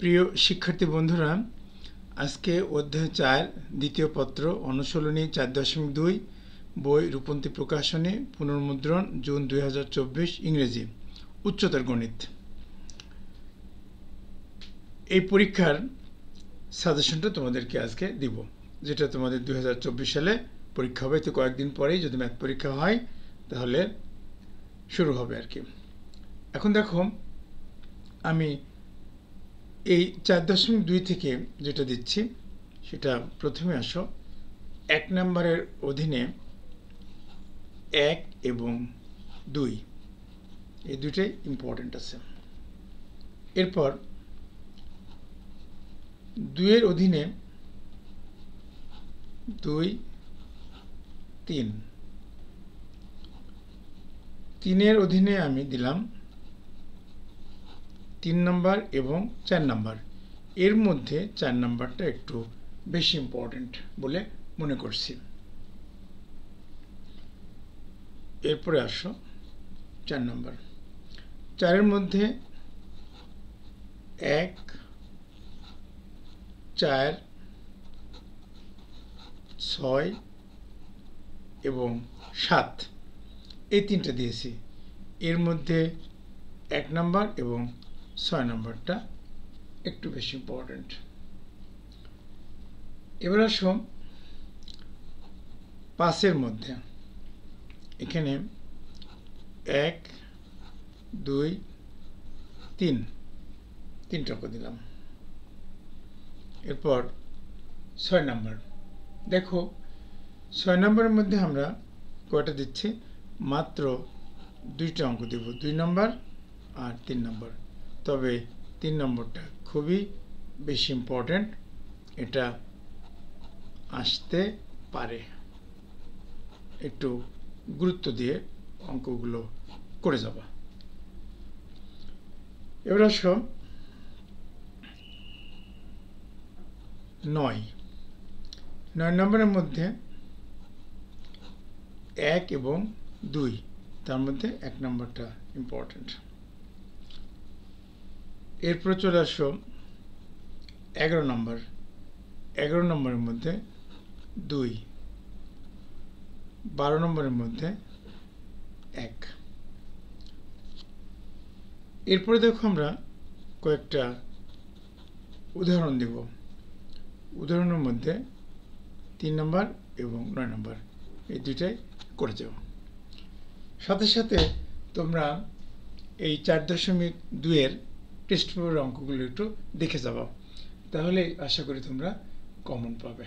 প্রিয় শিক্ষার্থী বন্ধুরা, আজকে অধ্যায় 4 দ্বিতীয় পত্র অনুশীলনী 4.2 বই রূপন্তী প্রকাশনী পুনর্মুদ্রণ জুন 2024 ইংরেজি উচ্চতর গণিত। এই পরীক্ষার সাজেশনটা তোমাদেরকে আজকে দিব, যেটা তোমাদের 2024 সালে পরীক্ষা হবে। তো কয়েকদিন পরেই যদি ম্যাথ পরীক্ষা হয় তাহলে শুরু হবে আর কি। এখন দেখো, আমি এই 4.2 থেকে যেটা দিচ্ছি সেটা প্রথমে আসো 1 নম্বরের অধীনে 1 এবং 2 এই দুইটাই ইম্পর্টেন্ট আছে। এরপর 2 এর অধীনে 2, 3, 3 এর অধীনে আমি দিলাম 3 নম্বর এবং 4 নম্বর। এর মধ্যে 4 নম্বরটা একটু বেশি ইম্পর্টেন্ট বলে মনে করছি। এরপরে আসো 4 নম্বর। 4 এর মধ্যে 1, 4, 6 এবং 7 এই তিনটা দিয়েছি। এর মধ্যে 1 নম্বর এবং 6 নম্বরটা একটু বেশি ইম্পর্টেন্ট। এবার আসো 5 এর মধ্যে, এখানে 1, 2, 3 তিনটা করে দিলাম। এরপর 6 নম্বর। দেখো 6 নম্বরের মধ্যে আমরা কয়টা দিচ্ছি? মাত্র 2টা অঙ্ক দেব, 2 নম্বর আর 3 নম্বর। তবে 3 নম্বরটা খুবই বেশি ইম্পর্টেন্ট, এটা আসতে পারে। একটু গুরুত্ব দিয়ে অঙ্কগুলো করে যাবা। এবার আসো 9 নম্বরের মধ্যে 1 এবং 2, তার মধ্যে 1 নম্বরটা ইম্পর্টেন্ট। এরপর চলে আসো 11 নম্বর। 11 নম্বরের মধ্যে 2, 12 নম্বরের মধ্যে 1। এরপরে দেখো আমরা কয়েকটা উদাহরণ দেব। উদাহরণের মধ্যে 3 নম্বর এবং 9 নম্বর এই দুইটাই করে যাও। সাথে সাথে তোমরা এই 4.2 এর টেস্ট পেপারের অঙ্কগুলো একটু দেখে যাবো, তাহলে আশা করি তোমরা কমন পাবে।